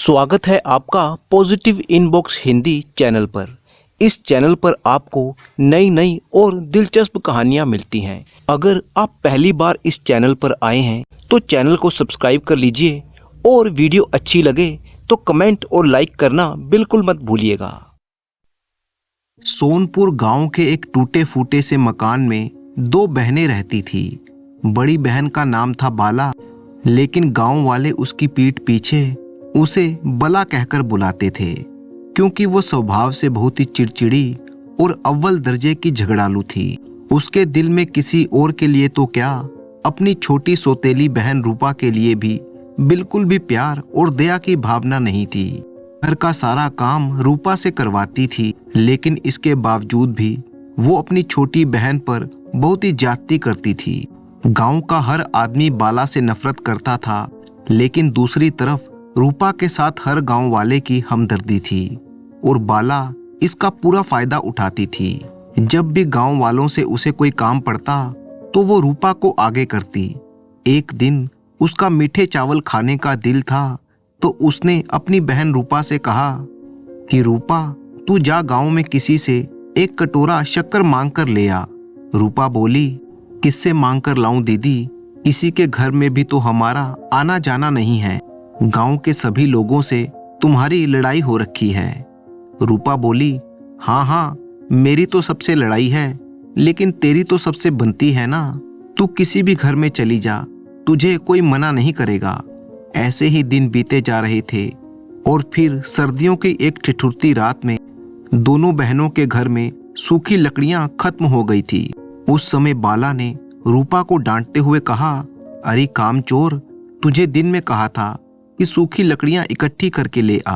स्वागत है आपका पॉजिटिव इनबॉक्स हिंदी चैनल पर। इस चैनल पर आपको नई नई और दिलचस्प कहानियाँ मिलती हैं। अगर आप पहली बार इस चैनल पर आए हैं तो चैनल को सब्सक्राइब कर लीजिए और वीडियो अच्छी लगे तो कमेंट और लाइक करना बिल्कुल मत भूलिएगा। सोनपुर गांव के एक टूटे फूटे से मकान में दो बहनें रहती थी। बड़ी बहन का नाम था बाला, लेकिन गांव वाले उसकी पीठ पीछे उसे बला कहकर बुलाते थे, क्योंकि वो स्वभाव से बहुत ही चिड़चिड़ी और अव्वल दर्जे की झगड़ालू थी। उसके दिल में किसी और के लिए तो क्या, अपनी छोटी सौतेली बहन रूपा के लिए भी बिल्कुल भी प्यार और दया की भावना नहीं थी। घर का सारा काम रूपा से करवाती थी, लेकिन इसके बावजूद भी वो अपनी छोटी बहन पर बहुत ही ज्यादती करती थी। गांव का हर आदमी बाला से नफरत करता था, लेकिन दूसरी तरफ रूपा के साथ हर गांव वाले की हमदर्दी थी और बाला इसका पूरा फायदा उठाती थी। जब भी गांव वालों से उसे कोई काम पड़ता तो वो रूपा को आगे करती। एक दिन उसका मीठे चावल खाने का दिल था तो उसने अपनी बहन रूपा से कहा कि रूपा, तू जा गांव में किसी से एक कटोरा शक्कर मांग कर ले आ। रूपा बोली, किससे मांग कर लाऊं दीदी, किसी के घर में भी तो हमारा आना जाना नहीं है। गांव के सभी लोगों से तुम्हारी लड़ाई हो रखी है। रूपा बोली, हाँ, मेरी तो सबसे लड़ाई है, लेकिन तेरी तो सबसे बनती है ना। तू किसी भी घर में चली जा, तुझे कोई मना नहीं करेगा। ऐसे ही दिन बीते जा रहे थे और फिर सर्दियों की एक ठिठुरती रात में दोनों बहनों के घर में सूखी लकड़ियां खत्म हो गई थी। उस समय बाला ने रूपा को डांटते हुए कहा, अरे कामचोर, तुझे दिन में कहा था कि सूखी लकड़ियां इकट्ठी करके ले आ।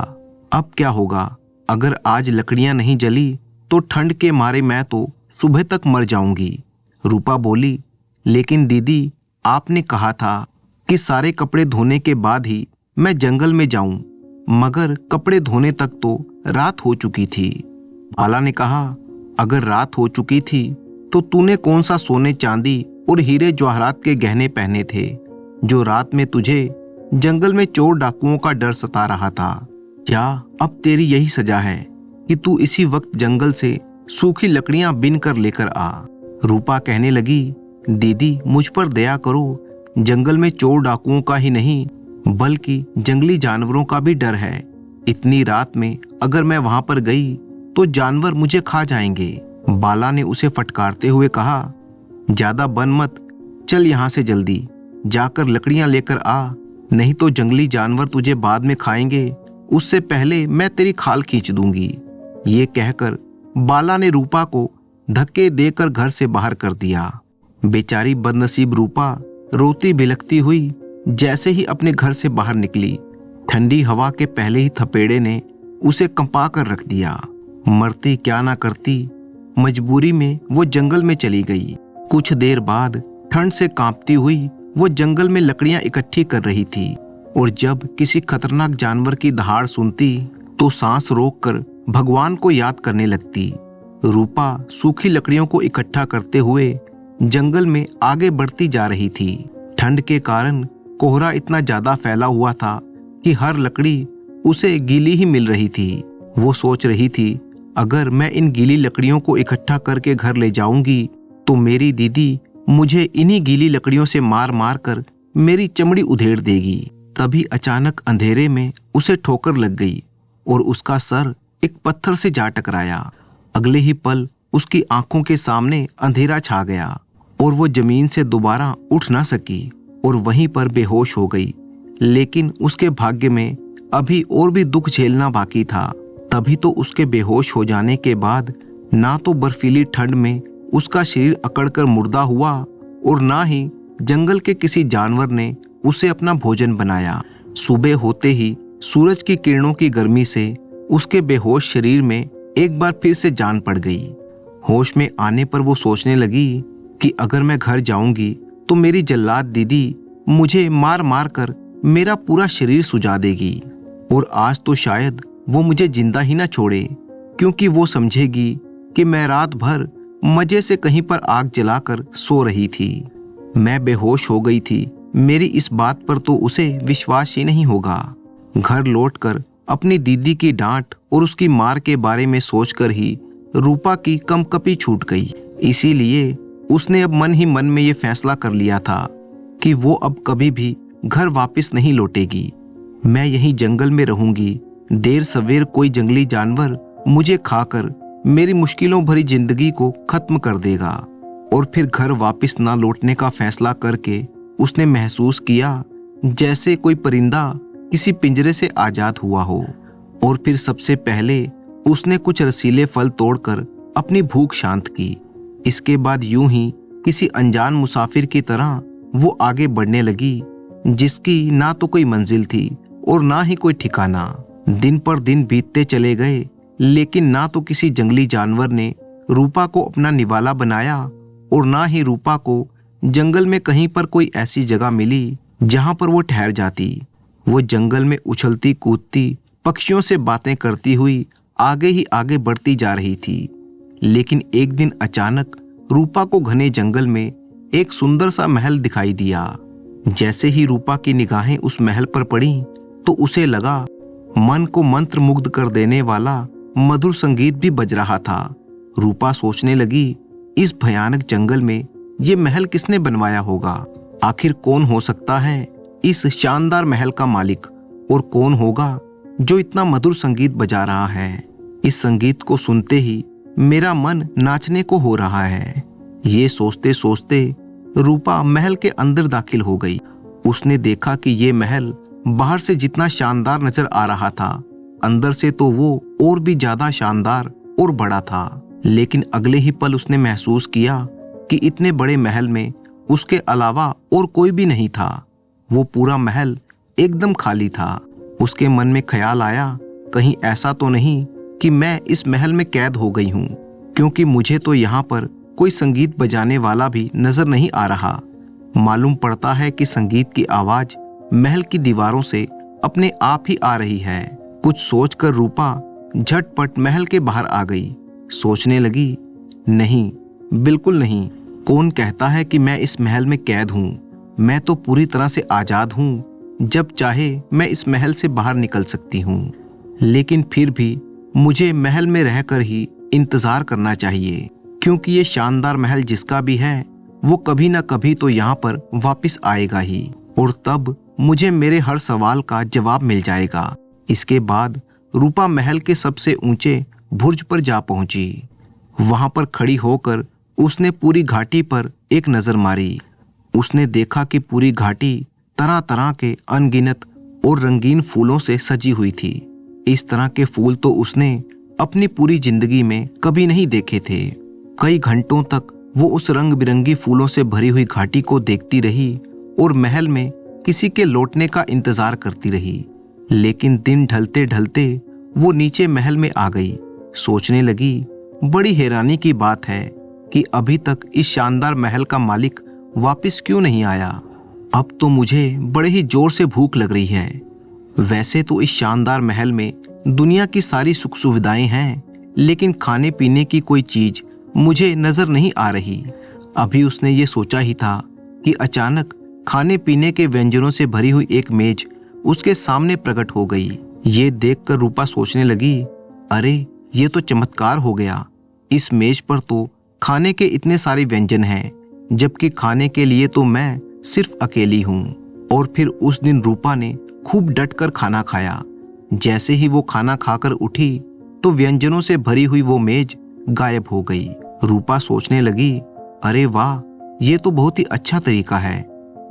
अब क्या होगा, अगर आज लकड़ियां नहीं जली तो ठंड के मारे मैं तो सुबह तक मर जाऊंगी। रूपा बोली, लेकिन दीदी, आपने कहा था कि सारे कपड़े धोने के बाद ही मैं जंगल में जाऊं, मगर कपड़े धोने तक तो रात हो चुकी थी। बाला ने कहा, अगर रात हो चुकी थी तो तूने कौन सा सोने चांदी और हीरे जवाहरात के गहने पहने थे, जो रात में तुझे जंगल में चोर डाकुओं का डर सता रहा था। क्या अब तेरी यही सजा है कि तू इसी वक्त जंगल से सूखी लकड़ियां बिन कर लेकर आ। रूपा कहने लगी, दीदी, मुझ पर दया करो, जंगल में चोर डाकुओं का ही नहीं बल्कि जंगली जानवरों का भी डर है। इतनी रात में अगर मैं वहां पर गई तो जानवर मुझे खा जाएंगे। बाला ने उसे फटकारते हुए कहा, ज्यादा बन मत, चल यहाँ से जल्दी जाकर लकड़ियां लेकर आ, नहीं तो जंगली जानवर तुझे बाद में खाएंगे, उससे पहले मैं तेरी खाल खींच दूंगी। ये कहकर बाला ने रूपा को धक्के देकर घर से बाहर कर दिया। बेचारी बदनसीब रूपा रोती बिलखती हुई जैसे ही अपने घर से बाहर निकली, ठंडी हवा के पहले ही थपेड़े ने उसे कंपा कर रख दिया। मरती क्या ना करती, मजबूरी में वो जंगल में चली गई। कुछ देर बाद ठंड से कांपती हुई वो जंगल में लकड़ियां इकट्ठी कर रही थी और जब किसी खतरनाक जानवर की दहाड़ सुनती तो सांस रोककर भगवान को याद करने लगती। रूपा सूखी लकड़ियों को इकट्ठा करते हुए जंगल में आगे बढ़ती जा रही थी। ठंड के कारण कोहरा इतना ज्यादा फैला हुआ था कि हर लकड़ी उसे गीली ही मिल रही थी। वो सोच रही थी, अगर मैं इन गीली लकड़ियों को इकट्ठा करके घर ले जाऊंगी तो मेरी दीदी मुझे इन्हीं गीली लकड़ियों से मार मार कर मेरी चमड़ी उधेड़ देगी। तभी अचानक अंधेरे में उसे ठोकर लग गई और उसका सर एक पत्थर से जा टकराया। अगले ही पल उसकी आंखों के सामने अंधेरा छा गया और वो जमीन से दोबारा उठ ना सकी और वहीं पर बेहोश हो गई। लेकिन उसके भाग्य में अभी और भी दुख झेलना बाकी था। तभी तो उसके बेहोश हो जाने के बाद ना तो बर्फीली ठंड में उसका शरीर अकड़कर मुर्दा हुआ और ना ही जंगल के किसी जानवर ने उसे अपना भोजन बनाया। सुबह होते ही सूरज की किरणों की गर्मी से उसके बेहोश शरीर में एक बार फिर से जान पड़ गई। होश में आने पर वो सोचने लगी कि अगर मैं घर जाऊंगी तो मेरी जल्लाद दीदी मुझे मार मार कर मेरा पूरा शरीर सुजा देगी और आज तो शायद वो मुझे जिंदा ही ना छोड़े, क्योंकि वो समझेगी कि मैं रात भर मजे से कहीं पर आग जलाकर सो रही थी। मैं बेहोश हो गई थी, मेरी इस बात पर तो उसे विश्वास ही नहीं होगा। घर लौटकर अपनी दीदी की डांट और उसकी मार के बारे में सोचकर ही रूपा की कंपकपी छूट गई। इसीलिए उसने अब मन ही मन में ये फैसला कर लिया था कि वो अब कभी भी घर वापस नहीं लौटेगी। मैं यहीं जंगल में रहूंगी। देर सवेर कोई जंगली जानवर मुझे खाकर मेरी मुश्किलों भरी जिंदगी को खत्म कर देगा। और फिर घर वापस ना लौटने का फैसला करके उसने महसूस किया जैसे कोई परिंदा किसी पिंजरे से आजाद हुआ हो। और फिर सबसे पहले उसने कुछ रसीले फल तोड़कर अपनी भूख शांत की। इसके बाद यूं ही किसी अनजान मुसाफिर की तरह वो आगे बढ़ने लगी, जिसकी ना तो कोई मंजिल थी और ना ही कोई ठिकाना। दिन पर दिन बीतते चले गए, लेकिन ना तो किसी जंगली जानवर ने रूपा को अपना निवाला बनाया और ना ही रूपा को जंगल में कहीं पर कोई ऐसी जगह मिली जहां पर वो ठहर जाती। वो जंगल में उछलती कूदती पक्षियों से बातें करती हुई आगे ही आगे बढ़ती जा रही थी। लेकिन एक दिन अचानक रूपा को घने जंगल में एक सुंदर सा महल दिखाई दिया। जैसे ही रूपा की निगाहें उस महल पर पड़ी तो उसे लगा मन को मंत्र मुग्ध कर देने वाला मधुर संगीत भी बज रहा था। रूपा सोचने लगी, इस भयानक जंगल में ये महल किसने बनवाया होगा? आखिर कौन हो सकता है इस शानदार महल का मालिक, और कौन होगा जो इतना मधुर संगीत बजा रहा है? इस संगीत को सुनते ही मेरा मन नाचने को हो रहा है। ये सोचते सोचते रूपा महल के अंदर दाखिल हो गई। उसने देखा कि ये महल बाहर से जितना शानदार नजर आ रहा था, अंदर से तो वो और भी ज्यादा शानदार और बड़ा था। लेकिन अगले ही पल उसने महसूस किया कि इतने बड़े महल में उसके अलावा और कोई भी नहीं था। वो पूरा महल एकदम खाली था। उसके मन में ख्याल आया, कहीं ऐसा तो नहीं कि मैं इस महल में कैद हो गई हूँ, क्योंकि मुझे तो यहाँ पर कोई संगीत बजाने वाला भी नजर नहीं आ रहा। मालूम पड़ता है कि संगीत की आवाज महल की दीवारों से अपने आप ही आ रही है। कुछ सोचकर रूपा झटपट महल के बाहर आ गई। सोचने लगी, नहीं, बिल्कुल नहीं। कौन कहता है कि मैं इस महल में कैद हूँ? मैं तो पूरी तरह से आजाद हूँ। जब चाहे मैं इस महल से बाहर निकल सकती हूँ। लेकिन फिर भी मुझे महल में रहकर ही इंतजार करना चाहिए, क्योंकि ये शानदार महल जिसका भी है वो कभी ना कभी तो यहाँ पर वापस आएगा ही, और तब मुझे मेरे हर सवाल का जवाब मिल जाएगा। इसके बाद रूपा महल के सबसे ऊंचे बुर्ज पर जा पहुंची। वहां पर खड़ी होकर उसने पूरी घाटी पर एक नजर मारी। उसने देखा कि पूरी घाटी तरह तरह के अनगिनत और रंगीन फूलों से सजी हुई थी। इस तरह के फूल तो उसने अपनी पूरी जिंदगी में कभी नहीं देखे थे। कई घंटों तक वो उस रंग बिरंगी फूलों से भरी हुई घाटी को देखती रही और महल में किसी के लौटने का इंतजार करती रही। लेकिन दिन ढलते ढलते वो नीचे महल में आ गई। सोचने लगी, बड़ी हैरानी की बात है कि अभी तक इस शानदार महल का मालिक वापस क्यों नहीं आया। अब तो मुझे बड़े ही जोर से भूख लग रही है। वैसे तो इस शानदार महल में दुनिया की सारी सुख सुविधाएं हैं, लेकिन खाने पीने की कोई चीज मुझे नजर नहीं आ रही। अभी उसने ये सोचा ही था कि अचानक खाने पीने के व्यंजनों से भरी हुई एक मेज उसके सामने प्रकट हो गई। ये देखकर रूपा सोचने लगी, अरे ये तो चमत्कार हो गया। इस मेज पर तो खाने के इतने सारे व्यंजन हैं, जबकि खाने के लिए तो मैं सिर्फ अकेली हूँ। और फिर उस दिन रूपा ने खूब डटकर खाना खाया। जैसे ही वो खाना खाकर उठी तो व्यंजनों से भरी हुई वो मेज गायब हो गई। रूपा सोचने लगी, अरे वाह, ये तो बहुत ही अच्छा तरीका है।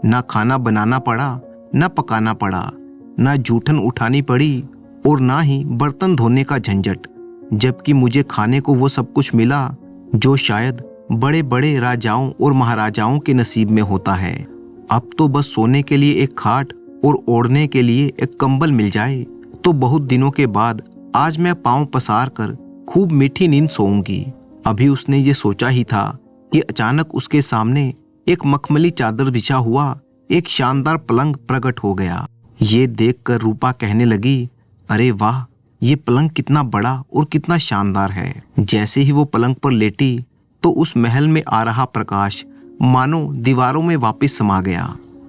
ना खाना बनाना पड़ा, ना पकाना पड़ा, ना जूठन उठानी पड़ी और ना ही बर्तन धोने का झंझट, जबकि मुझे खाने को वो सब कुछ मिला जो शायद बड़े बड़े राजाओं और महाराजाओं के नसीब में होता है। अब तो बस सोने के लिए एक खाट और ओढ़ने के लिए एक कंबल मिल जाए तो बहुत दिनों के बाद आज मैं पांव पसार कर खूब मीठी नींद सोऊंगी। अभी उसने ये सोचा ही था कि अचानक उसके सामने एक मखमली चादर बिछा हुआ एक शानदार पलंग प्रकट हो गया। ये देखकर रूपा कहने लगी, अरे वाह, ये पलंग कितना बड़ा और कितना शानदार है। जैसे ही वो पलंग पर लेटी तो उस महल में आ रहा प्रकाश मानो दीवारों में वापस समा गया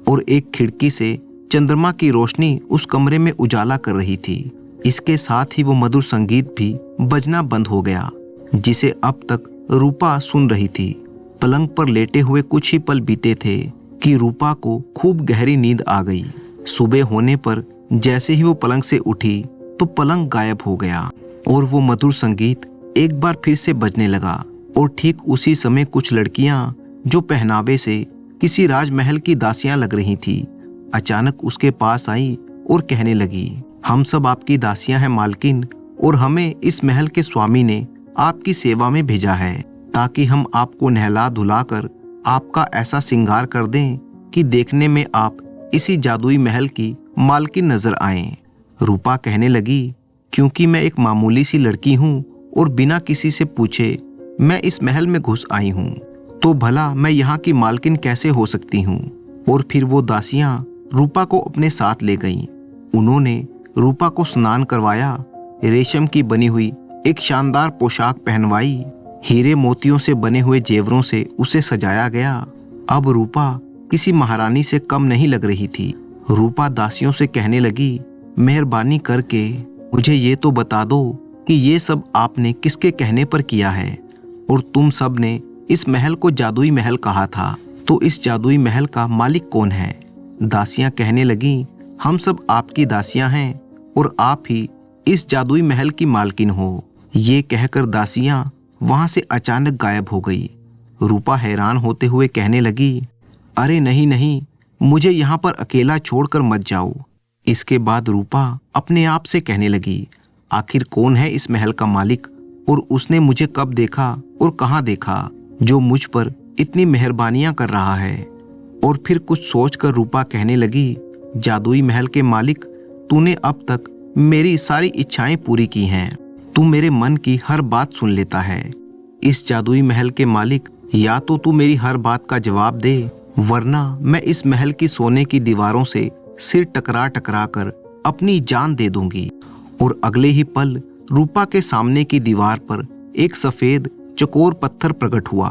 और एक खिड़की से चंद्रमा की रोशनी उस कमरे में उजाला कर रही थी। इसके साथ ही वो मधुर संगीत भी बजना बंद हो गया, जिसे अब तक रूपा सुन रही थी। पलंग पर लेटे हुए कुछ ही पल बीते थे कि रूपा को खूब गहरी नींद आ गई। सुबह होने पर जैसे ही वो पलंग से उठी तो पलंग गायब हो गया और वो मधुर संगीत एक बार फिर से बजने लगा। और ठीक उसी समय कुछ लड़कियां जो पहनावे से किसी राजमहल की दासियां लग रही थी, अचानक उसके पास आई और कहने लगी, हम सब आपकी दासियां हैं मालकिन, और हमें इस महल के स्वामी ने आपकी सेवा में भेजा है ताकि हम आपको नहला धुलाकर आपका ऐसा श्रृंगार कर दें कि देखने में आप इसी जादुई महल की मालकिन नजर आएं। रूपा कहने लगी, क्योंकि मैं एक मामूली सी लड़की हूँ और बिना किसी से पूछे मैं इस महल में घुस आई हूँ, तो भला मैं यहाँ की मालकिन कैसे हो सकती हूँ। और फिर वो दासियां रूपा को अपने साथ ले गईं। उन्होंने रूपा को स्नान करवाया, रेशम की बनी हुई एक शानदार पोशाक पहनवाई, हीरे मोतियों से बने हुए जेवरों से उसे सजाया गया। अब रूपा किसी महारानी से कम नहीं लग रही थी। रूपा दासियों से कहने लगी, मेहरबानी करके मुझे ये तो बता दो कि ये सब आपने किसके कहने पर किया है, और तुम सब ने इस महल को जादुई महल कहा था, तो इस जादुई महल का मालिक कौन है। दासियां कहने लगी, हम सब आपकी दासियां हैं और आप ही इस जादुई महल की मालकिन हो। ये कहकर दासियां वहां से अचानक गायब हो गई। रूपा हैरान होते हुए कहने लगी, अरे नहीं नहीं, मुझे यहाँ पर अकेला छोड़कर मत जाओ। इसके बाद रूपा अपने आप से कहने लगी, आखिर कौन है इस महल का मालिक, और उसने मुझे कब देखा और कहाँ देखा जो मुझ पर इतनी मेहरबानियां कर रहा है। और फिर कुछ सोचकर रूपा कहने लगी, जादुई महल के मालिक, तूने अब तक मेरी सारी इच्छाएं पूरी की हैं। तू मेरे मन की हर बात सुन लेता है। इस जादुई महल के मालिक, या तो तू मेरी हर बात का जवाब दे, वरना मैं इस महल की सोने की दीवारों से सिर टकरा टकरा कर अपनी जान दे दूंगी। और अगले ही पल रूपा के सामने की दीवार पर एक सफेद चकोर पत्थर प्रकट हुआ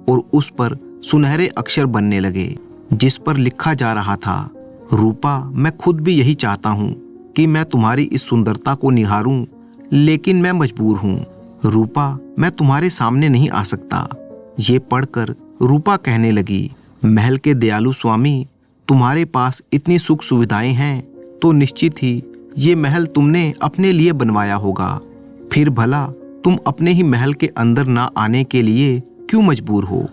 और उस पर सुनहरे अक्षर बनने लगे, जिस पर लिखा जा रहा था, रूपा, मैं खुद भी यही चाहता हूँ कि मैं तुम्हारी इस सुंदरता को निहारूं, लेकिन मैं मजबूर हूँ। रूपा, मैं तुम्हारे सामने नहीं आ सकता। ये पढ़कर रूपा कहने लगी, महल के दयालु स्वामी, तुम्हारे पास इतनी सुख सुविधाएं हैं तो निश्चित ही ये महल तुमने अपने लिए बनवाया होगा। फिर भला तुम अपने ही महल के अंदर ना आने के लिए क्यों मजबूर हो?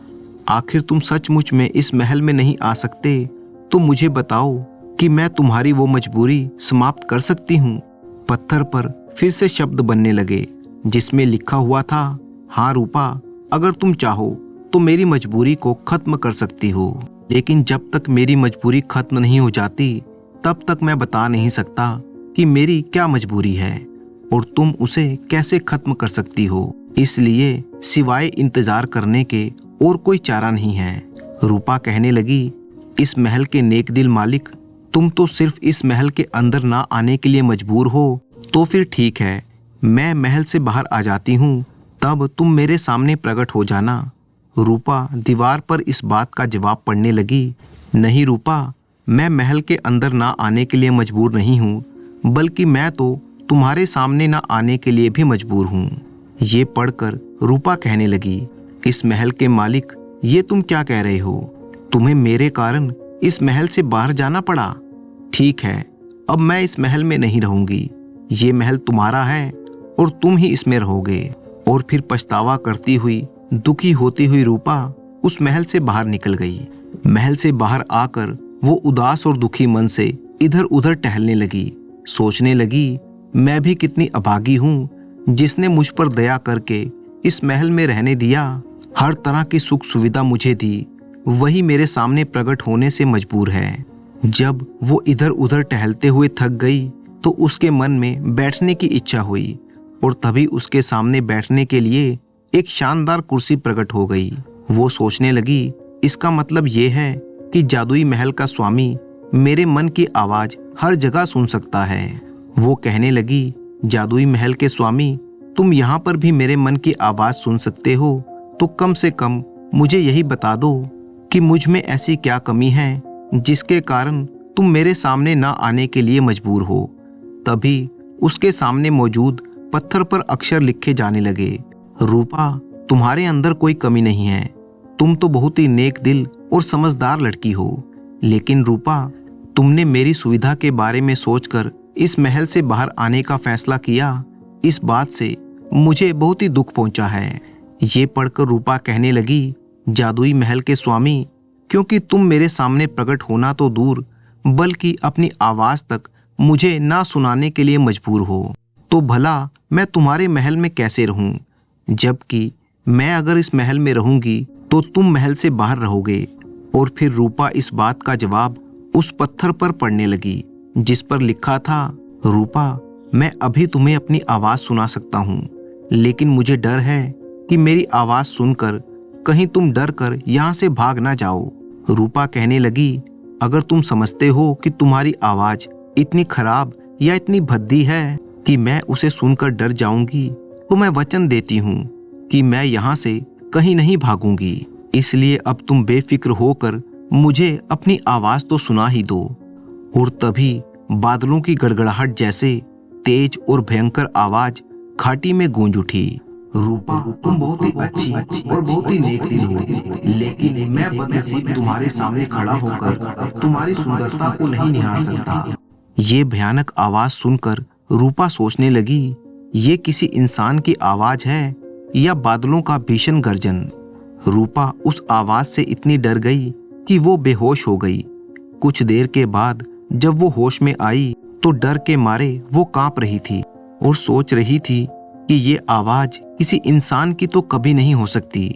आखिर तुम सचमुच में इस महल में नहीं आ सकते तो मुझे बताओ कि मैं तुम्हारी वो मजबूरी समाप्त कर सकती हूँ। पत्थर पर फिर से शब्द बनने लगे, जिसमें लिखा हुआ था, हाँ रूपा, अगर तुम चाहो तो मेरी मजबूरी को खत्म कर सकती हो, लेकिन जब तक मेरी मजबूरी खत्म नहीं हो जाती तब तक मैं बता नहीं सकता कि मेरी क्या मजबूरी है और तुम उसे कैसे खत्म कर सकती हो। इसलिए सिवाय इंतजार करने के और कोई चारा नहीं है। रूपा कहने लगी, इस महल के नेक दिल मालिक, तुम तो सिर्फ इस महल के अंदर ना आने के लिए मजबूर हो, तो फिर ठीक है, मैं महल से बाहर आ जाती हूँ, तब तुम मेरे सामने प्रकट हो जाना। रूपा दीवार पर इस बात का जवाब पढ़ने लगी, नहीं रूपा, मैं महल के अंदर ना आने के लिए मजबूर नहीं हूँ, बल्कि मैं तो तुम्हारे सामने ना आने के लिए भी मजबूर हूँ। ये पढ़कर रूपा कहने लगी, इस महल के मालिक, ये तुम क्या कह रहे हो? तुम्हें मेरे कारण इस महल से बाहर जाना पड़ा? ठीक है, अब मैं इस महल में नहीं रहूंगी। ये महल तुम्हारा है और तुम ही इसमें रहोगे। और फिर पछतावा करती हुई, दुखी होती हुई रूपा उस महल से बाहर निकल गई। महल से बाहर आकर वो उदास और दुखी मन से इधर उधर टहलने लगी। सोचने लगी, मैं भी कितनी अभागी हूँ, जिसने मुझ पर दया करके इस महल में रहने दिया। हर तरह की सुख सुविधा मुझे दी, वही मेरे सामने प्रकट होने से मजबूर है। जब वो इधर उधर टहलते हुए थक गई तो उसके मन में बैठने की इच्छा हुई और तभी उसके सामने बैठने के लिए एक शानदार कुर्सी प्रकट हो गई। वो सोचने लगी, इसका मतलब ये है कि जादुई महल का स्वामी मेरे मन की आवाज हर जगह सुन सकता है। वो कहने लगी, जादुई महल के स्वामी, तुम यहाँ पर भी मेरे मन की आवाज सुन सकते हो, तो कम से कम मुझे यही बता दो कि मुझ में ऐसी क्या कमी है जिसके कारण तुम मेरे सामने ना आने के लिए मजबूर हो। तभी उसके सामने मौजूद पत्थर पर अक्षर लिखे जाने लगे। रूपा, तुम्हारे अंदर कोई कमी नहीं है। तुम तो बहुत ही नेक दिल और समझदार लड़की हो। लेकिन रूपा, तुमने मेरी सुविधा के बारे में सोचकर इस महल से बाहर आने का फैसला किया। इस बात से मुझे बहुत ही दुख पहुंचा है। ये पढ़कर रूपा कहने लगी, जादुई महल के स्वामी, क्योंकि तुम मेरे सामने प्रकट होना तो दूर बल्कि अपनी आवाज तक मुझे ना सुनाने के लिए मजबूर हो, तो भला मैं तुम्हारे महल में कैसे रहूं? जबकि मैं अगर इस महल में रहूंगी तो तुम महल से बाहर रहोगे। और फिर रूपा इस बात का जवाब उस पत्थर पर पड़ने लगी जिस पर लिखा था, रूपा, मैं अभी तुम्हें अपनी आवाज सुना सकता हूँ, लेकिन मुझे डर है कि मेरी आवाज सुनकर कहीं तुम डर कर यहाँ से भाग ना जाओ। रूपा कहने लगी, अगर तुम समझते हो कि तुम्हारी आवाज इतनी खराब या इतनी भद्दी है कि मैं उसे सुनकर डर जाऊंगी, तो मैं वचन देती हूँ कि मैं यहाँ से कहीं नहीं भागूंगी। इसलिए अब तुम बेफिक्र होकर मुझे अपनी आवाज तो सुना ही दो। और तभी बादलों की गड़गड़ाहट जैसे तेज और भयंकर आवाज घाटी में गूंज उठी। रूपा, तुम बहुत ही अच्छी और बहुत ही नेक दिल हो, लेकिन मैं बदनसीब तुम्हारे सामने खड़ा होकर तुम्हारी सुंदरता को नहीं निहार सकता। ये भयानक आवाज सुनकर रूपा सोचने लगी, ये किसी इंसान की आवाज है या बादलों का भीषण गर्जन। रूपा उस आवाज से इतनी डर गई कि वो बेहोश हो गई। कुछ देर के बाद जब वो होश में आई तो डर के मारे वो कांप रही थी और सोच रही थी कि ये आवाज किसी इंसान की तो कभी नहीं हो सकती।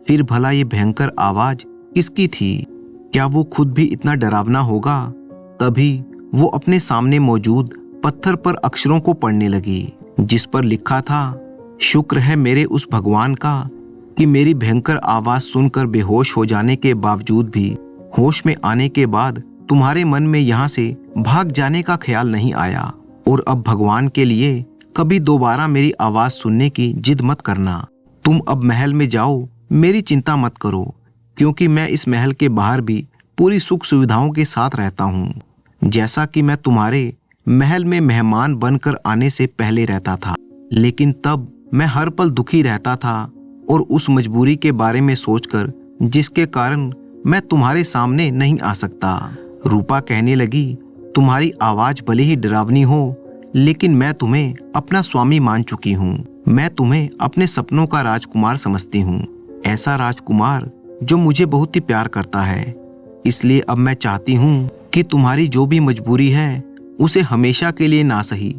फिर भला ये भयंकर आवाज किसकी थी? क्या वो खुद भी इतना डरावना होगा? तभी वो अपने सामने मौजूद पत्थर पर अक्षरों को पढ़ने लगी जिस पर लिखा था, शुक्र है मेरे उस भगवान का कि मेरी भयंकर आवाज सुनकर बेहोश हो जाने के बावजूद भी होश में आने के बाद तुम्हारे मन में यहाँ से भाग जाने का ख्याल नहीं आया। और अब भगवान के लिए कभी दोबारा मेरी आवाज सुनने की जिद मत करना। तुम अब महल में जाओ, मेरी चिंता मत करो, क्योंकि मैं इस महल के बाहर भी पूरी सुख सुविधाओं के साथ रहता हूँ, जैसा कि मैं तुम्हारे महल में मेहमान बनकर आने से पहले रहता था। लेकिन तब मैं हर पल दुखी रहता था और उस मजबूरी के बारे में सोचकर जिसके कारण मैं तुम्हारे सामने नहीं आ सकता। रूपा कहने लगी, तुम्हारी आवाज भले ही डरावनी हो, लेकिन मैं तुम्हें अपना स्वामी मान चुकी हूँ। मैं तुम्हें अपने सपनों का राजकुमार समझती हूँ, ऐसा राजकुमार जो मुझे बहुत ही प्यार करता है। इसलिए अब मैं चाहती हूँ कि तुम्हारी जो भी मजबूरी है उसे हमेशा के लिए ना सही,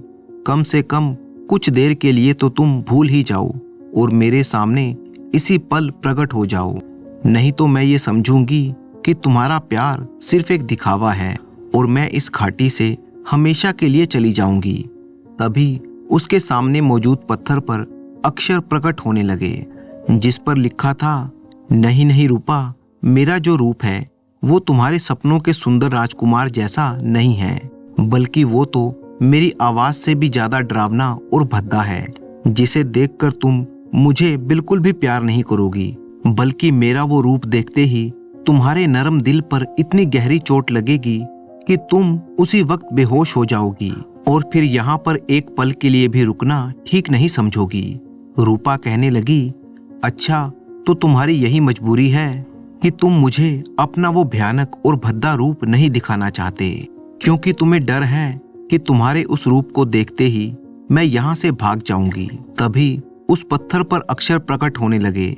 कम से कम कुछ देर के लिए तो तुम भूल ही जाओ और मेरे सामने इसी पल प्रकट हो जाओ। नहीं तो मैं ये समझूंगी कि तुम्हारा प्यार सिर्फ एक दिखावा है और मैं इस घाटी से हमेशा के लिए चली जाऊंगी। तभी उसके सामने मौजूद पत्थर पर अक्षर प्रकट होने लगे जिस पर लिखा था, नहीं नहीं रूपा, मेरा जो रूप है वो तुम्हारे सपनों के सुंदर राजकुमार जैसा नहीं है, बल्कि वो तो मेरी आवाज से भी ज्यादा डरावना और भद्दा है, जिसे देखकर तुम मुझे बिल्कुल भी प्यार नहीं करोगी, बल्कि मेरा वो रूप देखते ही तुम्हारे नरम दिल पर इतनी गहरी चोट लगेगी कि तुम उसी वक्त बेहोश हो जाओगी और फिर यहाँ पर एक पल के लिए भी रुकना ठीक नहीं समझोगी। रूपा कहने लगी, अच्छा, तो तुम्हारी यही मजबूरी है कि तुम मुझे अपना वो भयानक और भद्दा रूप नहीं दिखाना चाहते, क्योंकि तुम्हें डर है कि तुम्हारे उस रूप को देखते ही मैं यहाँ से भाग जाऊंगी। तभी उस पत्थर पर अक्षर प्रकट होने लगे,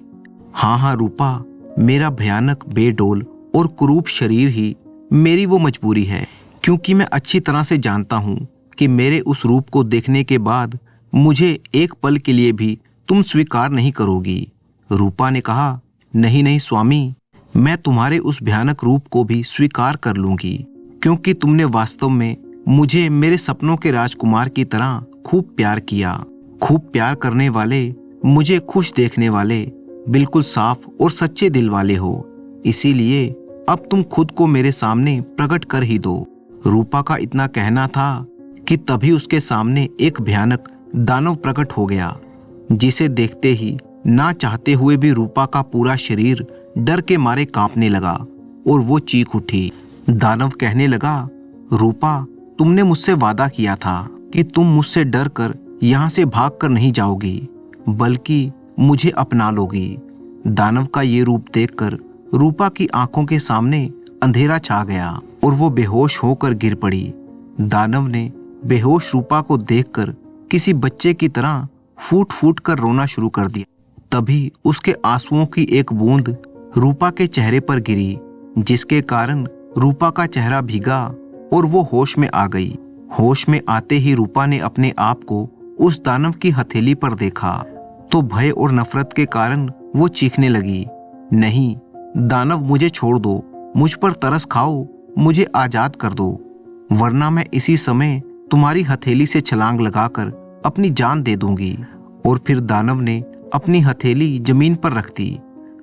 हाँ हाँ रूपा, मेरा भयानक, बेडौल और कुरूप शरीर ही मेरी वो मजबूरी है, क्योंकि मैं अच्छी तरह से जानता हूँ कि मेरे उस रूप को देखने के बाद मुझे एक पल के लिए भी तुम स्वीकार नहीं करोगी। रूपा ने कहा, नहीं नहीं स्वामी, मैं तुम्हारे उस भयानक रूप को भी स्वीकार कर लूंगी, क्योंकि तुमने वास्तव में मुझे मेरे सपनों के राजकुमार की तरह खूब प्यार किया। खूब प्यार करने वाले, मुझे खुश देखने वाले, बिल्कुल साफ और सच्चे दिल वाले हो। इसीलिए अब तुम खुद को मेरे सामने प्रकट कर ही दो। रूपा का इतना कहना था कि तभी उसके सामने एक भयानक दानव प्रकट हो गया, जिसे देखते ही ना चाहते हुए भी रूपा का पूरा शरीर डर के मारे कांपने लगा और वो चीख उठी। दानव कहने लगा, रूपा, तुमने मुझसे वादा किया था कि तुम मुझसे डर कर यहाँ से भाग कर नहीं जाओगी, बल्कि मुझे अपना लोगी। दानव का ये रूप देखकर रूपा की आंखों के सामने अंधेरा छा गया और वो बेहोश होकर गिर पड़ी। दानव ने बेहोश रूपा को देखकर किसी बच्चे की तरह फूट फूट कर रोना शुरू कर दिया। तभी उसके आंसुओं की एक बूंद रूपा के चेहरे पर गिरी, जिसके कारण रूपा का चेहरा भीगा और वो होश में आ गई। होश में आते ही रूपा ने अपने आप को उस दानव की हथेली पर देखा तो भय और नफरत के कारण वो चीखने लगी, नहीं दानव, मुझे छोड़ दो, मुझ पर तरस खाओ, मुझे आजाद कर दो, वरना मैं इसी समय तुम्हारी हथेली से छलांग लगाकर अपनी जान दे दूंगी। और फिर दानव ने अपनी हथेली जमीन पर रख दी।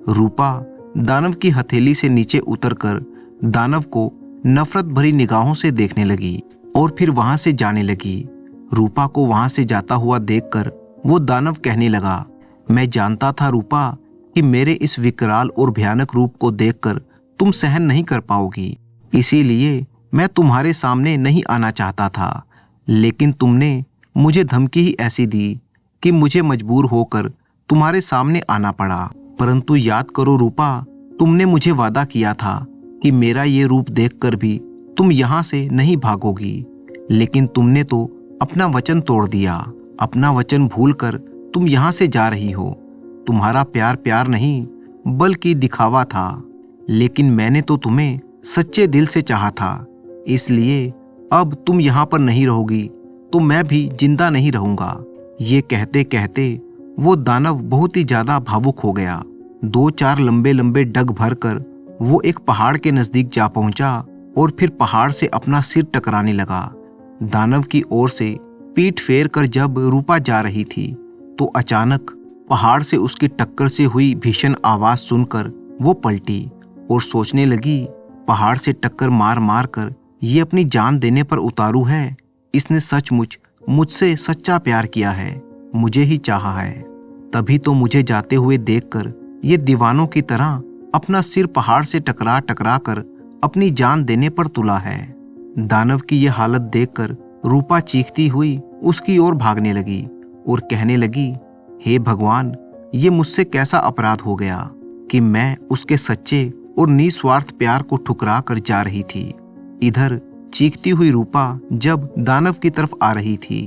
रूपा दानव की हथेली से नीचे उतरकर दानव को नफरत भरी निगाहों से देखने लगी और फिर वहां से जाने लगी। रूपा को वहां से जाता हुआ देखकर वो दानव कहने लगा, मैं जानता था रूपा कि मेरे इस विकराल और भयानक रूप को देखकर तुम सहन नहीं कर पाओगी, इसीलिए मैं तुम्हारे सामने नहीं आना चाहता था, लेकिन तुमने मुझे धमकी ही ऐसी दी कि मुझे मजबूर होकर तुम्हारे सामने आना पड़ा। परंतु याद करो रूपा, तुमने मुझे वादा किया था कि मेरा ये रूप देखकर भी तुम यहाँ से नहीं भागोगी, लेकिन तुमने तो अपना वचन तोड़ दिया। अपना वचन भूलकर तुम यहाँ से जा रही हो। तुम्हारा प्यार प्यार नहीं बल्कि दिखावा था, लेकिन मैंने तो तुम्हें सच्चे दिल से चाहा था, इसलिए अब तुम यहाँ पर नहीं रहोगी तो मैं भी जिंदा नहीं रहूंगा। ये कहते कहते वो दानव बहुत ही ज्यादा भावुक हो गया। 2-4 लंबे लंबे डग भरकर वो एक पहाड़ के नजदीक जा पहुंचा और फिर पहाड़ से अपना सिर टकराने लगा। दानव की ओर से पीठ फेर कर जब रूपा जा रही थी तो अचानक पहाड़ से उसकी टक्कर से हुई भीषण आवाज सुनकर वो पलटी और सोचने लगी, पहाड़ से टक्कर मार मार कर ये अपनी जान देने पर उतारू है। इसने सचमुच मुझसे सच्चा प्यार किया है, मुझे ही चाहा है, तभी तो मुझे जाते हुए देखकर ये दीवानों की तरह अपना सिर पहाड़ से टकरा टकरा कर अपनी जान देने पर तुला है। दानव की ये हालत देखकर रूपा चीखती हुई उसकी ओर भागने लगी और कहने लगी, हे भगवान, ये मुझसे कैसा अपराध हो गया कि मैं उसके सच्चे और निस्वार्थ प्यार को ठुकरा कर जा रही थी। इधर चीखती हुई रूपा जब दानव की तरफ आ रही थी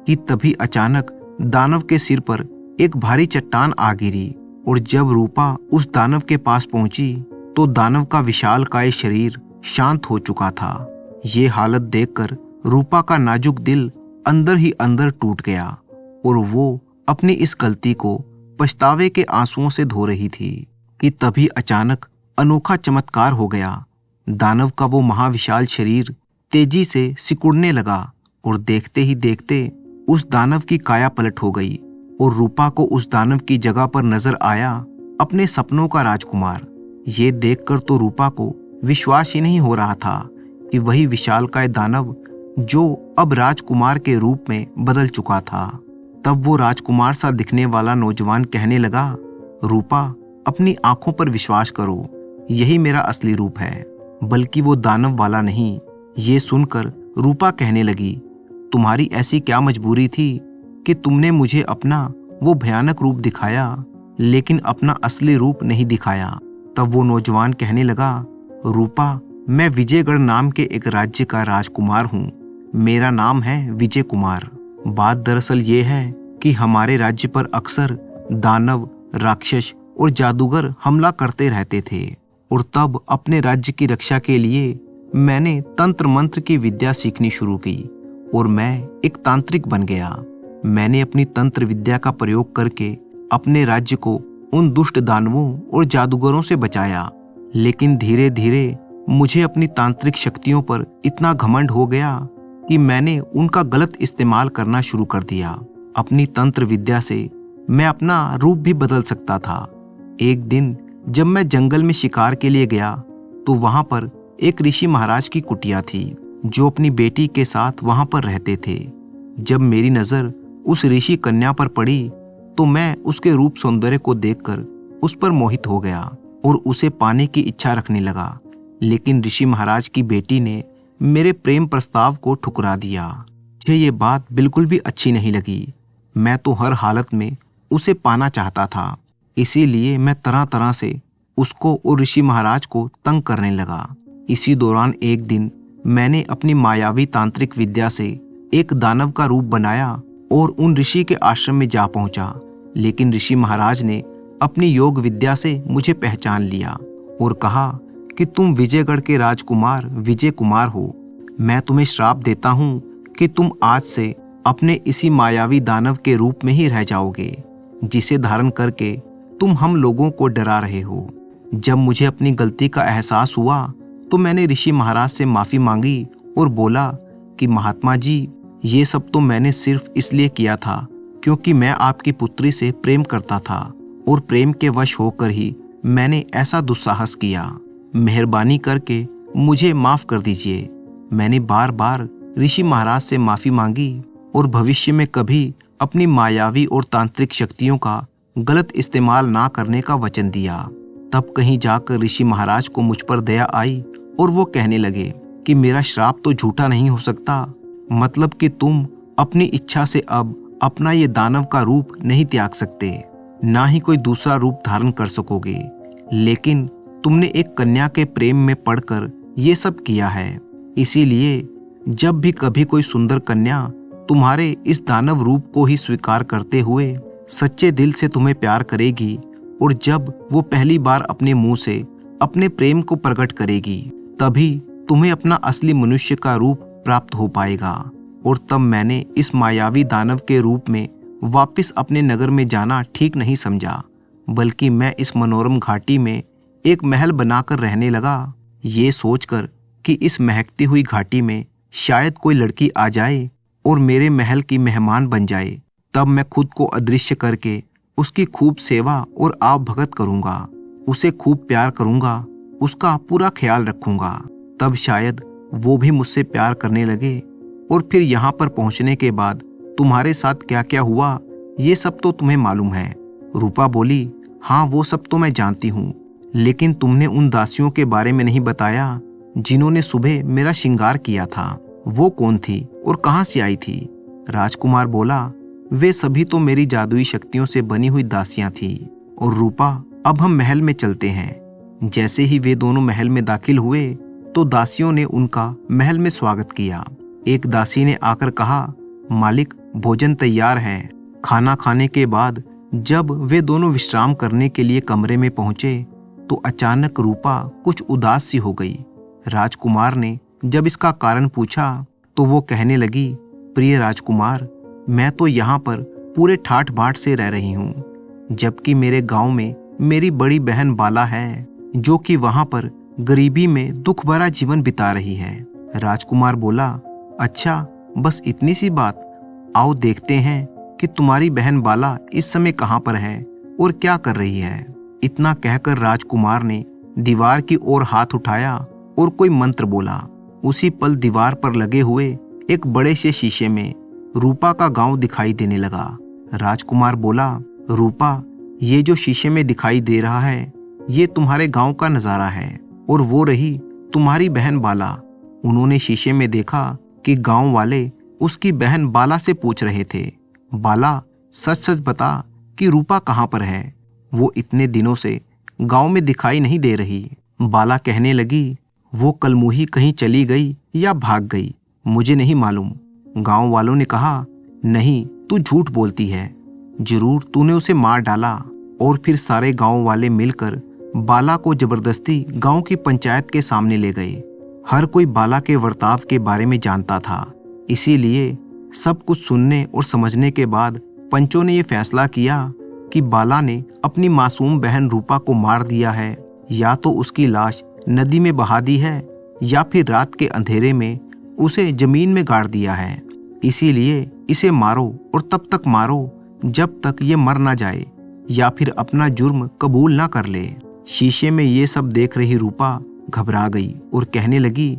कि तभी अचानक दानव के सिर पर एक भारी चट्टान आ गिरी और जब रूपा उस दानव के पास पहुंची तो दानव का विशालकाय शरीर शांत हो चुका था। ये हालत देखकर रूपा का नाजुक दिल अंदर ही अंदर टूट गया और वो अपनी इस गलती को पछतावे के आंसुओं से धो रही थी कि तभी अचानक अनोखा चमत्कार हो गया। दानव का वो महाविशाल शरीर तेजी से सिकुड़ने लगा और देखते ही देखते उस दानव की काया पलट हो गई और रूपा को उस दानव की जगह पर नजर आया अपने सपनों का राजकुमार। ये देखकर तो रूपा को विश्वास ही नहीं हो रहा था कि वही विशालकाय दानव जो अब राजकुमार के रूप में बदल चुका था। तब वो राजकुमार सा दिखने वाला नौजवान कहने लगा, रूपा, अपनी आंखों पर विश्वास करो, यही मेरा असली रूप है, बल्कि वो दानव वाला नहीं। ये सुनकर रूपा कहने लगी, तुम्हारी ऐसी क्या मजबूरी थी कि तुमने मुझे अपना वो भयानक रूप दिखाया लेकिन अपना असली रूप नहीं दिखाया। तब वो नौजवान कहने लगा, रूपा, मैं विजयगढ़ नाम के एक राज्य का राजकुमार हूँ, मेरा नाम है विजय कुमार। बात दरअसल ये है कि हमारे राज्य पर अक्सर दानव, राक्षस और जादूगर हमला करते रहते थे और तब अपने राज्य की रक्षा के लिए मैंने तंत्र मंत्र की विद्या सीखनी शुरू की और मैं एक तांत्रिक बन गया। मैंने अपनी तंत्र विद्या का प्रयोग करके अपने राज्य को उन दुष्ट दानवों और जादूगरों से बचाया, लेकिन धीरे धीरे मुझे अपनी तांत्रिक शक्तियों पर इतना घमंड हो गया कि मैंने उनका गलत इस्तेमाल करना शुरू कर दिया। अपनी तंत्र विद्या से मैं अपना रूप भी बदल सकता था। एक दिन जब मैं जंगल में शिकार के लिए गया तो वहां पर एक ऋषि महाराज की कुटिया थी जो अपनी बेटी के साथ वहां पर रहते थे। जब मेरी नजर उस ऋषि कन्या पर पड़ी तो मैं उसके रूप सौंदर्य को देखकर उस पर मोहित हो गया और उसे पाने की इच्छा रखने लगा, लेकिन ऋषि महाराज की बेटी ने मेरे प्रेम प्रस्ताव को ठुकरा दिया। मुझे ये बात बिल्कुल भी अच्छी नहीं लगी। मैं तो हर हालत में उसे पाना चाहता था। इसीलिए मैं तरह तरह से उसको और ऋषि महाराज को तंग करने लगा। इसी दौरान एक दिन मैंने अपनी मायावी तांत्रिक विद्या से एक दानव का रूप बनाया और उन ऋषि के आश्रम में जा पहुंचा। लेकिन ऋषि महाराज ने अपनी योग विद्या से मुझे पहचान लिया और कहा कि तुम विजयगढ़ के राजकुमार विजय कुमार हो। मैं तुम्हें श्राप देता हूँ कि तुम आज से अपने इसी मायावी दानव के रूप में ही रह जाओगे, जिसे धारण करके तुम हम लोगों को डरा रहे हो। जब मुझे अपनी गलती का एहसास हुआ तो मैंने ऋषि महाराज से माफ़ी मांगी और बोला कि महात्मा जी, ये सब तो मैंने सिर्फ इसलिए किया था क्योंकि मैं आपकी पुत्री से प्रेम करता था और प्रेम के वश होकर ही मैंने ऐसा दुस्साहस किया। मेहरबानी करके मुझे माफ़ कर दीजिए। मैंने बार बार ऋषि महाराज से माफ़ी मांगी और भविष्य में कभी अपनी मायावी और तांत्रिक शक्तियों का गलत इस्तेमाल ना करने का वचन दिया। तब कहीं जाकर ऋषि महाराज को मुझ पर दया आई और वो कहने लगे कि मेरा श्राप तो झूठा नहीं हो सकता, मतलब कि तुम अपनी इच्छा से अब अपना ये दानव का रूप नहीं त्याग सकते, ना ही कोई दूसरा रूप धारण कर सकोगे। लेकिन तुमने एक कन्या के प्रेम में पड़कर ये सब किया है। इसीलिए जब भी कभी कोई सुंदर कन्या तुम्हारे इस दानव रूप को ही स्वीकार करते हुए सच्चे दिल से तुम्हें प्यार करेगी और जब वो पहली बार अपने मुंह से अपने प्रेम को प्रकट करेगी, तभी तुम्हें अपना असली मनुष्य का रूप प्राप्त हो पाएगा। और तब मैंने इस मायावी दानव के रूप में वापस अपने नगर में जाना ठीक नहीं समझा, बल्कि मैं इस मनोरम घाटी में एक महल बनाकर रहने लगा, ये सोचकर कि इस महकती हुई घाटी में शायद कोई लड़की आ जाए और मेरे महल की मेहमान बन जाए। तब मैं खुद को अदृश्य करके उसकी खूब सेवा और आव भगत करूँगा, उसे खूब प्यार करूँगा, उसका पूरा ख्याल रखूँगा। तब शायद वो भी मुझसे प्यार करने लगे। और फिर यहाँ पर पहुँचने के बाद तुम्हारे साथ क्या क्या हुआ ये सब तो तुम्हें मालूम है। रूपा बोली, हाँ वो सब तो मैं जानती हूँ, लेकिन तुमने उन दासियों के बारे में नहीं बताया जिन्होंने सुबह मेरा श्रृंगार किया था। वो कौन थी और कहाँ से आई थी? राजकुमार बोला, वे सभी तो मेरी जादुई शक्तियों से बनी हुई दासियां थी। और रूपा, अब हम महल में चलते हैं। जैसे ही वे दोनों महल में दाखिल हुए तो दासियों ने उनका महल में स्वागत किया। एक दासी ने आकर कहा, मालिक भोजन तैयार है। खाना खाने के बाद जब वे दोनों विश्राम करने के लिए कमरे में पहुंचे तो अचानक रूपा कुछ उदास सी हो गई। राजकुमार ने जब इसका कारण पूछा तो वो कहने लगी, प्रिय राजकुमार, मैं तो यहाँ पर पूरे ठाठ बाट से रह रही हूँ, जबकि मेरे गांव में मेरी बड़ी बहन बाला है जो कि वहाँ पर गरीबी में दुख भरा जीवन बिता रही है। राजकुमार बोला, अच्छा बस इतनी सी बात, आओ देखते हैं कि तुम्हारी बहन बाला इस समय कहाँ पर है और क्या कर रही है। इतना कहकर राजकुमार ने दीवार की ओर हाथ उठाया और कोई मंत्र बोला। उसी पल दीवार पर लगे हुए एक बड़े से शीशे में रूपा का गांव दिखाई देने लगा। राजकुमार बोला, रूपा, ये जो शीशे में दिखाई दे रहा है ये तुम्हारे गांव का नज़ारा है और वो रही तुम्हारी बहन बाला। उन्होंने शीशे में देखा कि गांव वाले उसकी बहन बाला से पूछ रहे थे, बाला सच सच बता कि रूपा कहाँ पर है, वो इतने दिनों से गांव में दिखाई नहीं दे रही। बाला कहने लगी, वो कलमुही कहीं चली गई या भाग गई, मुझे नहीं मालूम। गांव वालों ने कहा, नहीं तू झूठ बोलती है, जरूर तूने उसे मार डाला। और फिर सारे गांव वाले मिलकर बाला को जबरदस्ती गांव की पंचायत के सामने ले गए। हर कोई बाला के वर्ताव के बारे में जानता था, इसीलिए सब कुछ सुनने और समझने के बाद पंचों ने यह फैसला किया कि बाला ने अपनी मासूम बहन रूपा को मार दिया है, या तो उसकी लाश नदी में बहा दी है या फिर रात के अंधेरे में उसे जमीन में गाड़ दिया है। इसीलिए इसे मारो और तब तक मारो जब तक ये मर ना जाए या फिर अपना जुर्म कबूल ना कर ले। शीशे में ये सब देख रही रूपा घबरा गई और कहने लगी,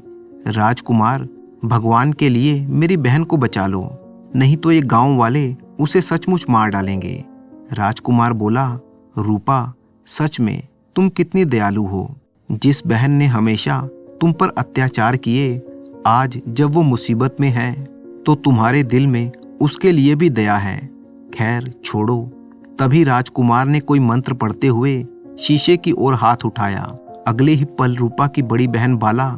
राजकुमार, भगवान के लिए मेरी बहन को बचा लो, नहीं तो ये गांव वाले उसे सचमुच मार डालेंगे। राजकुमार बोला, रूपा, सच में तुम कितनी दयालु हो। जिस बहन ने हमेशा तुम पर अत्याचार किए आज जब वो मुसीबत में है तो तुम्हारे दिल में उसके लिए भी दया है। खैर छोड़ो। तभी राजकुमार ने कोई मंत्र पढ़ते हुए शीशे की ओर हाथ उठाया। अगले ही पल रूपा की बड़ी बहन बाला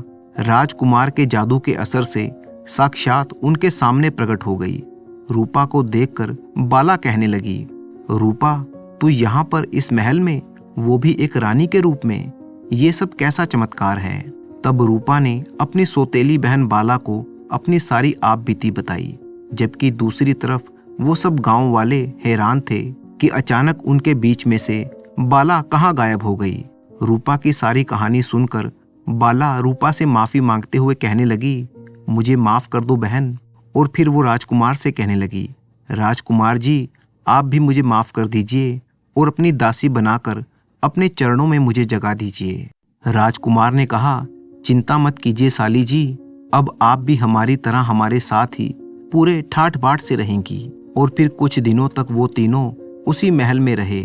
राजकुमार के जादू के असर से साक्षात उनके सामने प्रकट हो गई। रूपा को देखकर बाला कहने लगी, रूपा तू यहाँ पर इस महल में, वो भी एक रानी के रूप में, ये सब कैसा चमत्कार है। तब रूपा ने अपनी सौतेली बहन बाला को अपनी सारी आप बीती बताई, जबकि दूसरी तरफ वो सब गांव वाले हैरान थे कि अचानक उनके बीच में से बाला कहाँ गायब हो गई। रूपा की सारी कहानी सुनकर बाला रूपा से माफी मांगते हुए कहने लगी, मुझे माफ कर दो बहन। और फिर वो राजकुमार से कहने लगी, राजकुमार जी आप भी मुझे माफ कर दीजिए और अपनी दासी बनाकर अपने चरणों में मुझे जगा दीजिए। राजकुमार ने कहा, चिंता मत कीजिए साली जी, अब आप भी हमारी तरह हमारे साथ ही पूरे ठाठ बाट से रहेंगी। और फिर कुछ दिनों तक वो तीनों उसी महल में रहे।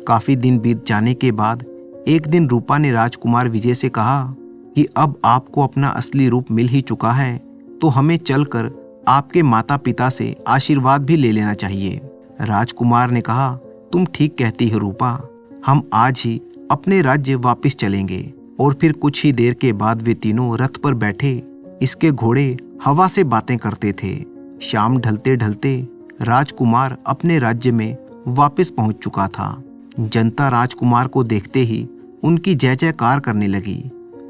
काफी दिन बीत जाने के बाद एक दिन रूपा ने राजकुमार विजय से कहा कि अब आपको अपना असली रूप मिल ही चुका है तो हमें चलकर आपके माता पिता से आशीर्वाद भी ले लेना चाहिए। राजकुमार ने कहा, तुम ठीक कहती हो रूपा, हम आज ही अपने राज्य वापस चलेंगे। और फिर कुछ ही देर के बाद वे तीनों रथ पर बैठे इसके घोड़े हवा से बातें करते थे। शाम ढलते ढलते राजकुमार अपने राज्य में वापस पहुंच चुका था। जनता राजकुमार को देखते ही उनकी जय जयकार करने लगी।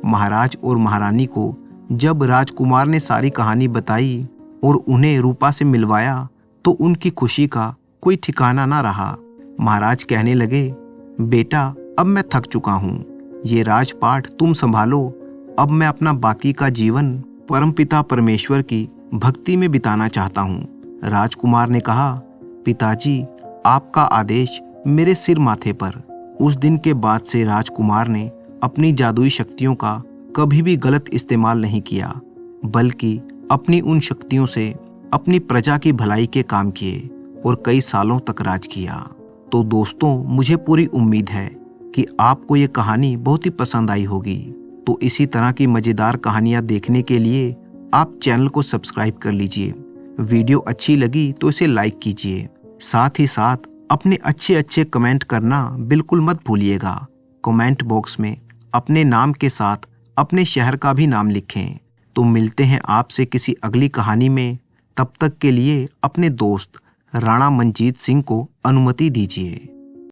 महाराज और महारानी को जब राजकुमार ने सारी कहानी बताई और उन्हें रूपा से मिलवाया तो उनकी खुशी का कोई ठिकाना ना रहा। महाराज कहने लगे, बेटा अब मैं थक चुका हूँ, ये राजपाट तुम संभालो। अब मैं अपना बाकी का जीवन परमपिता परमेश्वर की भक्ति में बिताना चाहता हूँ। राजकुमार ने कहा, पिताजी आपका आदेश मेरे सिर माथे पर। उस दिन के बाद से राजकुमार ने अपनी जादुई शक्तियों का कभी भी गलत इस्तेमाल नहीं किया, बल्कि अपनी उन शक्तियों से अपनी प्रजा की भलाई के काम किए और कई सालों तक राज किया। तो दोस्तों, मुझे पूरी उम्मीद है कि आपको ये कहानी बहुत ही पसंद आई होगी। तो इसी तरह की मज़ेदार कहानियाँ देखने के लिए आप चैनल को सब्सक्राइब कर लीजिए। वीडियो अच्छी लगी तो इसे लाइक कीजिए। साथ ही साथ अपने अच्छे अच्छे कमेंट करना बिल्कुल मत भूलिएगा। कमेंट बॉक्स में अपने नाम के साथ अपने शहर का भी नाम लिखें। तो मिलते हैं आपसे किसी अगली कहानी में। तब तक के लिए अपने दोस्त राणा मंजीत सिंह को अनुमति दीजिए।